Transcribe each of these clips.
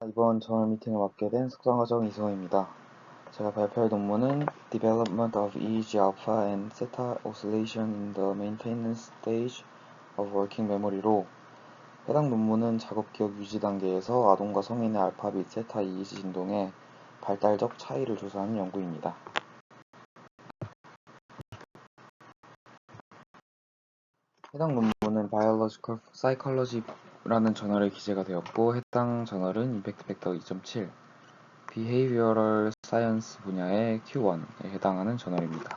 이번 저널 미팅을 맡게 된 석상과정 이승호입니다. 제가 발표할 논문은 Development of EEG Alpha and Theta Oscillation in the Maintenance Stage of Working Memory로 해당 논문은 작업기억 유지 단계에서 아동과 성인의 알파 및 세타 EEG 진동의 발달적 차이를 조사하는 연구입니다. 해당 논문은 Biological Psychology라는 저널에 기재가 되었고 해당 저널은 임팩트 팩터 2.7 Behavioral Science 분야의 Q1에 해당하는 저널입니다.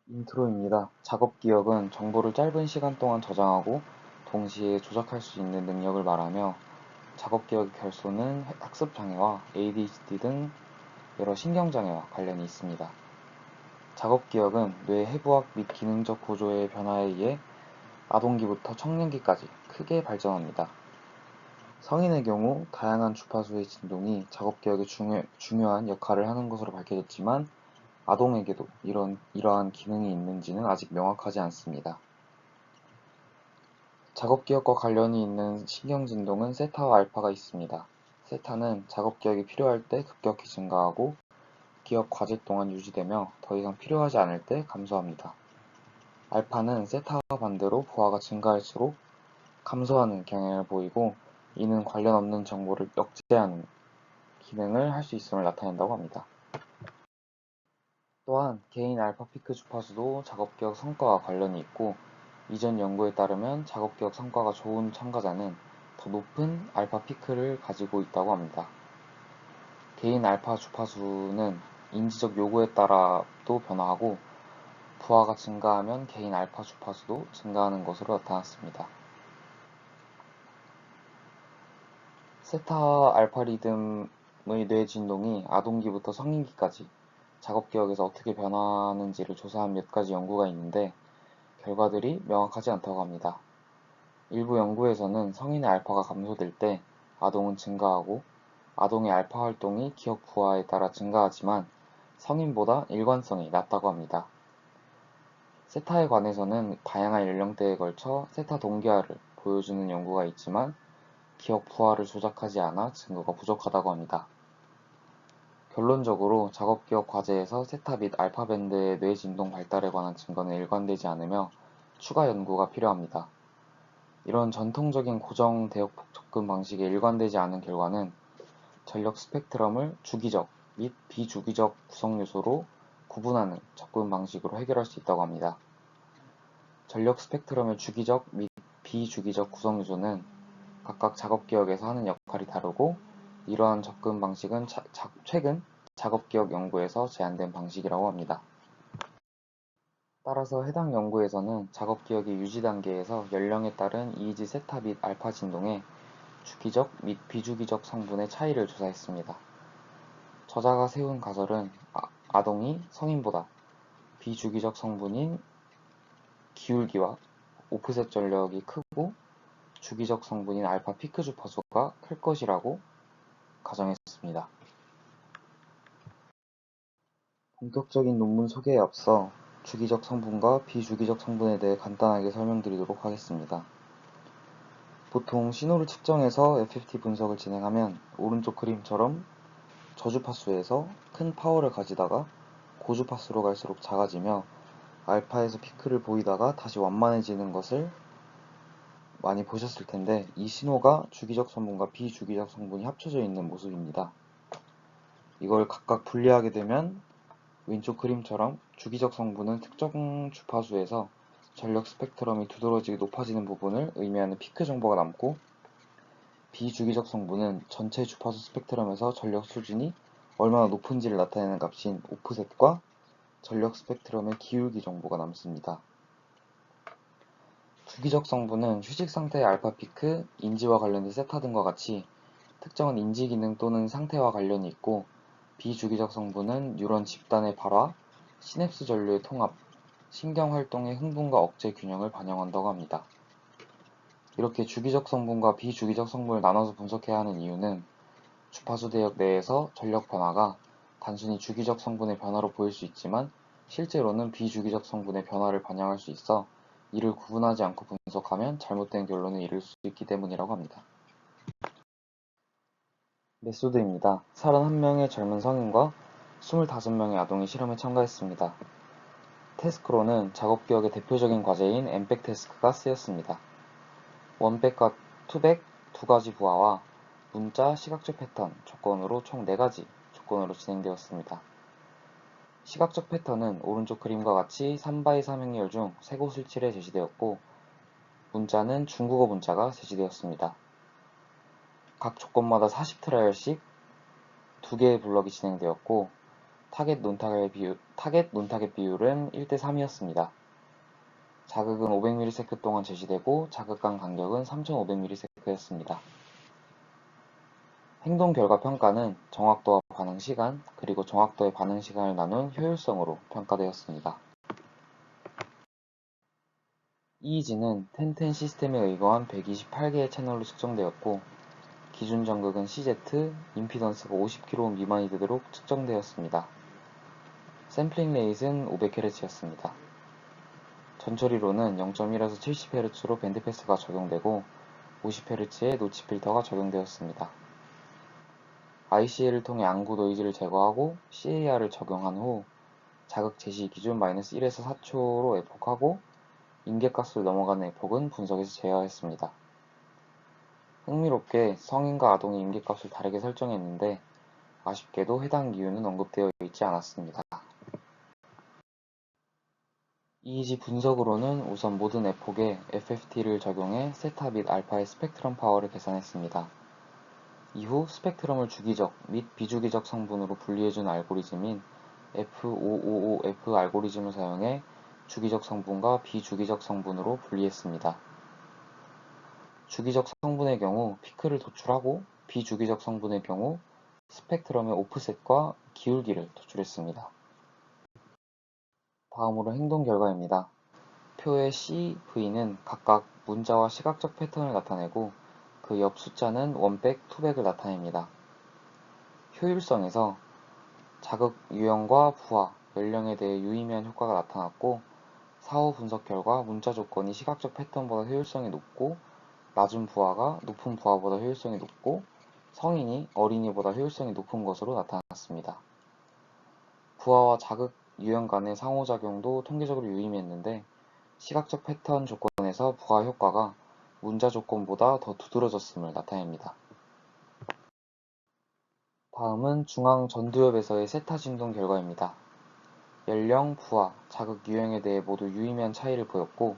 인트로입니다. 작업기억은 정보를 짧은 시간 동안 저장하고 동시에 조작할 수 있는 능력을 말하며 작업기억의 결손은 학습장애와 ADHD 등 여러 신경장애와 관련이 있습니다. 작업기억은 뇌 해부학 및 기능적 구조의 변화에 의해 아동기부터 청년기까지 크게 발전합니다. 성인의 경우 다양한 주파수의 진동이 작업기억에 중요한 역할을 하는 것으로 밝혀졌지만 아동에게도 이러한 기능이 있는지는 아직 명확하지 않습니다. 작업기억과 관련이 있는 신경진동은 세타와 알파가 있습니다. 세타는 작업기억이 필요할 때 급격히 증가하고 기억 과제 동안 유지되며 더 이상 필요하지 않을 때 감소합니다. 알파는 세타와 반대로 부하가 증가할수록 감소하는 경향을 보이고 이는 관련 없는 정보를 억제하는 기능을 할 수 있음을 나타낸다고 합니다. 또한 개인 알파 피크 주파수도 작업기억 성과와 관련이 있고 이전 연구에 따르면 작업기억 성과가 좋은 참가자는 더 높은 알파 피크를 가지고 있다고 합니다. 개인 알파 주파수는 인지적 요구에 따라도 변화하고 부하가 증가하면 개인 알파 주파수도 증가하는 것으로 나타났습니다. 세타 알파 리듬의 뇌 진동이 아동기부터 성인기까지 작업기억에서 어떻게 변하는지를 조사한 몇 가지 연구가 있는데 결과들이 명확하지 않다고 합니다. 일부 연구에서는 성인의 알파가 감소될 때 아동은 증가하고 아동의 알파 활동이 기억 부하에 따라 증가하지만 성인보다 일관성이 낮다고 합니다. 세타에 관해서는 다양한 연령대에 걸쳐 세타 동기화를 보여주는 연구가 있지만 기억 부하를 조작하지 않아 증거가 부족하다고 합니다. 결론적으로 작업기억 과제에서 세타 및 알파 밴드의 뇌 진동 발달에 관한 증거는 일관되지 않으며 추가 연구가 필요합니다. 이런 전통적인 고정 대역 접근 방식에 일관되지 않은 결과는 전력 스펙트럼을 주기적 및 비주기적 구성 요소로 구분하는 접근 방식으로 해결할 수 있다고 합니다. 전력 스펙트럼의 주기적 및 비주기적 구성 요소는 각각 작업기억에서 하는 역할이 다르고 이러한 접근 방식은 최근 작업기억 연구에서 제안된 방식이라고 합니다. 따라서 해당 연구에서는 작업기억의 유지 단계에서 연령에 따른 EEG 세타 및 알파 진동의 주기적 및 비주기적 성분의 차이를 조사했습니다. 저자가 세운 가설은 아동이 성인보다 비주기적 성분인 기울기와 오프셋 전력이 크고 주기적 성분인 알파 피크 주파수가 클 것이라고 가정했습니다. 본격적인 논문 소개에 앞서 주기적 성분과 비주기적 성분에 대해 간단하게 설명드리도록 하겠습니다. 보통 신호를 측정해서 FFT 분석을 진행하면 오른쪽 그림처럼 저주파수에서 큰 파워를 가지다가 고주파수로 갈수록 작아지며 알파에서 피크를 보이다가 다시 완만해지는 것을 많이 보셨을 텐데 이 신호가 주기적 성분과 비주기적 성분이 합쳐져 있는 모습입니다. 이걸 각각 분리하게 되면 왼쪽 그림처럼 주기적 성분은 특정 주파수에서 전력 스펙트럼이 두드러지게 높아지는 부분을 의미하는 피크 정보가 남고 비주기적 성분은 전체 주파수 스펙트럼에서 전력 수준이 얼마나 높은지를 나타내는 값인 오프셋과 전력 스펙트럼의 기울기 정보가 남습니다. 주기적 성분은 휴식 상태의 알파 피크, 인지와 관련된 세타 등과 같이 특정한 인지 기능 또는 상태와 관련이 있고 비주기적 성분은 뉴런 집단의 발화, 시냅스 전류의 통합, 신경 활동의 흥분과 억제 균형을 반영한다고 합니다. 이렇게 주기적 성분과 비주기적 성분을 나눠서 분석해야 하는 이유는 주파수 대역 내에서 전력 변화가 단순히 주기적 성분의 변화로 보일 수 있지만 실제로는 비주기적 성분의 변화를 반영할 수 있어 이를 구분하지 않고 분석하면 잘못된 결론을 이룰 수 있기 때문이라고 합니다. 메소드입니다. 31명의 젊은 성인과 25명의 아동이 실험에 참가했습니다. 태스크로는 작업기억의 대표적인 과제인 엠백 태스크가 쓰였습니다. 원백과 투백 두 가지 부하와 문자, 시각적 패턴 조건으로 총 4가지 조건으로 진행되었습니다. 시각적 패턴은 오른쪽 그림과 같이 3x3 행렬 중 3곳을 칠해 제시되었고, 문자는 중국어 문자가 제시되었습니다. 각 조건마다 40트라이얼씩 2개의 블럭이 진행되었고, 타겟 논타겟 비율은 1대3이었습니다. 자극은 500ms 동안 제시되고 자극간 간격은 3500ms였습니다. 행동 결과 평가는 정확도와 반응 시간, 그리고 정확도의 반응 시간을 나눈 효율성으로 평가되었습니다. EEG는 텐텐 시스템에 의거한 128개의 채널로 측정되었고, 기준 전극은 CZ, 임피던스가 50kΩ 미만이 되도록 측정되었습니다. 샘플링 레이트는 500Hz였습니다. 전처리로는 0.1에서 70Hz로 밴드패스가 적용되고 50Hz의 노치 필터가 적용되었습니다. ICA를 통해 안구 노이즈를 제거하고 CAR을 적용한 후 자극 제시 기준 -1에서 4초로 에폭하고 임계값을 넘어가는 에폭은 분석에서 제어했습니다. 흥미롭게 성인과 아동의 임계값을 다르게 설정했는데 아쉽게도 해당 이유는 언급되어 있지 않았습니다. EEG 분석으로는 우선 모든 에폭에 FFT를 적용해 세타 및 알파의 스펙트럼 파워를 계산했습니다. 이후 스펙트럼을 주기적 및 비주기적 성분으로 분리해준 알고리즘인 F555F 알고리즘을 사용해 주기적 성분과 비주기적 성분으로 분리했습니다. 주기적 성분의 경우 피크를 도출하고 비주기적 성분의 경우 스펙트럼의 오프셋과 기울기를 도출했습니다. 다음으로 행동 결과입니다. 표의 C, V는 각각 문자와 시각적 패턴을 나타내고 그 옆 숫자는 원백, 투백을 나타냅니다. 효율성에서 자극 유형과 부하, 연령에 대해 유의미한 효과가 나타났고, 사후 분석 결과 문자 조건이 시각적 패턴보다 효율성이 높고 낮은 부하가 높은 부하보다 효율성이 높고 성인이 어린이보다 효율성이 높은 것으로 나타났습니다. 부하와 자극 유형 간의 상호작용도 통계적으로 유의미했는데 시각적 패턴 조건에서 부하 효과가 문자 조건보다 더 두드러졌음을 나타냅니다. 다음은 중앙 전두엽에서의 세타 진동 결과입니다. 연령, 부하, 자극 유형에 대해 모두 유의미한 차이를 보였고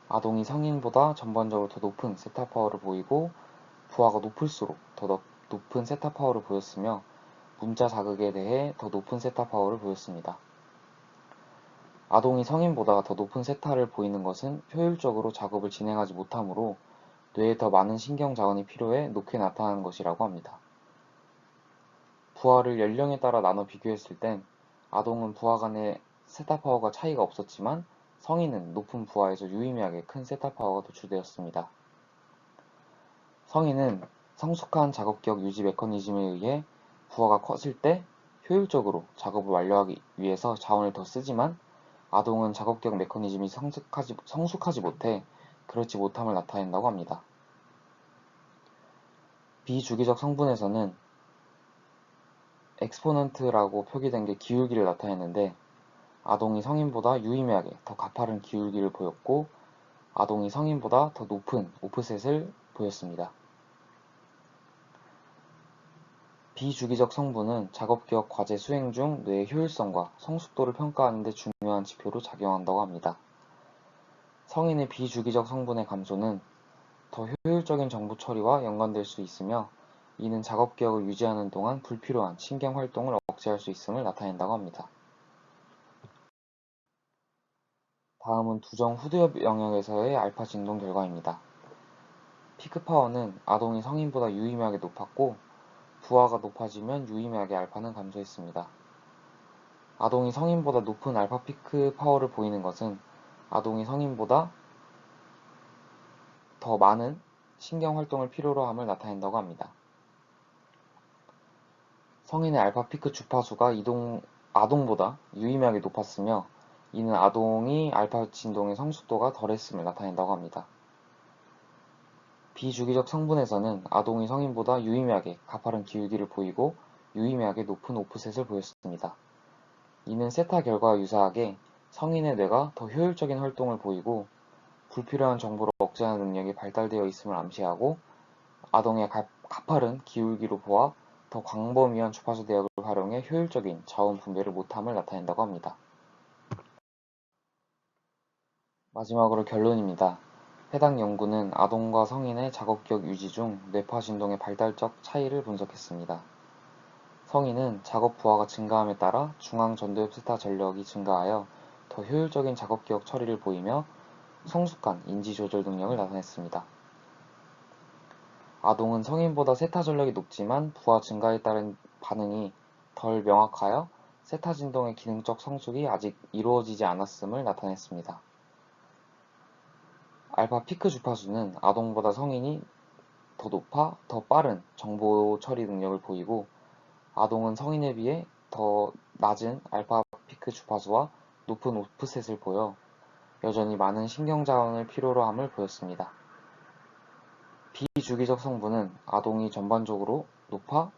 아동이 성인보다 전반적으로 더 높은 세타 파워를 보이고 부하가 높을수록 더 높은 세타 파워를 보였으며 문자 자극에 대해 더 높은 세타 파워를 보였습니다. 아동이 성인보다 더 높은 세타를 보이는 것은 효율적으로 작업을 진행하지 못하므로 뇌에 더 많은 신경 자원이 필요해 높게 나타나는 것이라고 합니다. 부하를 연령에 따라 나눠 비교했을 땐 아동은 부하 간의 세타 파워가 차이가 없었지만 성인은 높은 부하에서 유의미하게 큰 세타 파워가 도출되었습니다. 성인은 성숙한 작업기억 유지 메커니즘에 의해 부하가 컸을 때 효율적으로 작업을 완료하기 위해서 자원을 더 쓰지만 아동은 작업기억 메커니즘이 성숙하지 못해 그렇지 못함을 나타낸다고 합니다. 비주기적 성분에서는 엑스포넌트라고 표기된 게 기울기를 나타냈는데 아동이 성인보다 유의미하게 더 가파른 기울기를 보였고 아동이 성인보다 더 높은 오프셋을 보였습니다. 비주기적 성분은 작업기억 과제 수행 중 뇌의 효율성과 성숙도를 평가하는 데 중요한 지표로 작용한다고 합니다. 성인의 비주기적 성분의 감소는 더 효율적인 정보 처리와 연관될 수 있으며 이는 작업기억을 유지하는 동안 불필요한 신경 활동을 억제할 수 있음을 나타낸다고 합니다. 다음은 두정 후두엽 영역에서의 알파 진동 결과입니다. 피크 파워는 아동이 성인보다 유의미하게 높았고 부하가 높아지면 유의미하게 알파는 감소했습니다. 아동이 성인보다 높은 알파 피크 파워를 보이는 것은 아동이 성인보다 더 많은 신경 활동을 필요로 함을 나타낸다고 합니다. 성인의 알파 피크 주파수가 아동보다 유의미하게 높았으며 이는 아동이 알파 진동의 성숙도가 덜했음을 나타낸다고 합니다. 비주기적 성분에서는 아동이 성인보다 유의미하게 가파른 기울기를 보이고 유의미하게 높은 오프셋을 보였습니다. 이는 세타 결과와 유사하게 성인의 뇌가 더 효율적인 활동을 보이고 불필요한 정보를 억제하는 능력이 발달되어 있음을 암시하고 아동의 가파른 기울기로 보아 더 광범위한 주파수 대역을 활용해 효율적인 자원 분배를 못함을 나타낸다고 합니다. 마지막으로 결론입니다. 해당 연구는 아동과 성인의 작업기억 유지 중 뇌파 진동의 발달적 차이를 분석했습니다. 성인은 작업 부하가 증가함에 따라 중앙 전도엽 세타 전력이 증가하여 더 효율적인 작업기억 처리를 보이며 성숙한 인지 조절 능력을 나타냈습니다. 아동은 성인보다 세타 전력이 높지만 부하 증가에 따른 반응이 덜 명확하여 세타 진동의 기능적 성숙이 아직 이루어지지 않았음을 나타냈습니다. 알파 피크 주파수는 아동보다 성인이 더 높아 더 빠른 정보 처리 능력을 보이고 아동은 성인에 비해 더 낮은 알파 피크 주파수와 높은 오프셋을 보여 여전히 많은 신경 자원을 필요로 함을 보였습니다. 비주기적 성분은 아동이 전반적으로 높아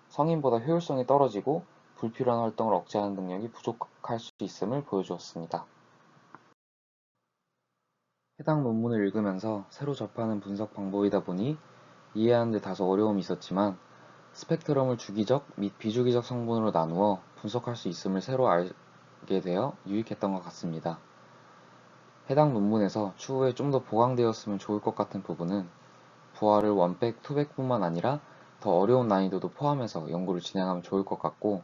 성인보다 효율성이 떨어지고 불필요한 활동을 억제하는 능력이 부족할 수 있음을 보여주었습니다. 해당 논문을 읽으면서 새로 접하는 분석 방법이다 보니 이해하는 데 다소 어려움이 있었지만 스펙트럼을 주기적 및 비주기적 성분으로 나누어 분석할 수 있음을 새로 알게 되어 유익했던 것 같습니다. 해당 논문에서 추후에 좀 더 보강되었으면 좋을 것 같은 부분은 부하를 원백, 투백뿐만 아니라 더 어려운 난이도도 포함해서 연구를 진행하면 좋을 것 같고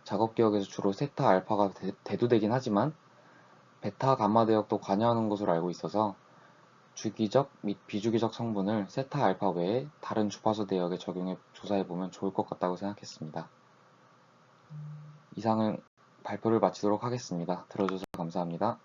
작업기억에서 주로 세타 알파가 대두되긴 하지만 베타 감마 대역도 관여하는 것으로 알고 있어서 주기적 및 비주기적 성분을 세타 알파 외에 다른 주파수 대역에 적용해 조사해보면 좋을 것 같다고 생각했습니다. 이상은 발표를 마치도록 하겠습니다. 들어주셔서 감사합니다.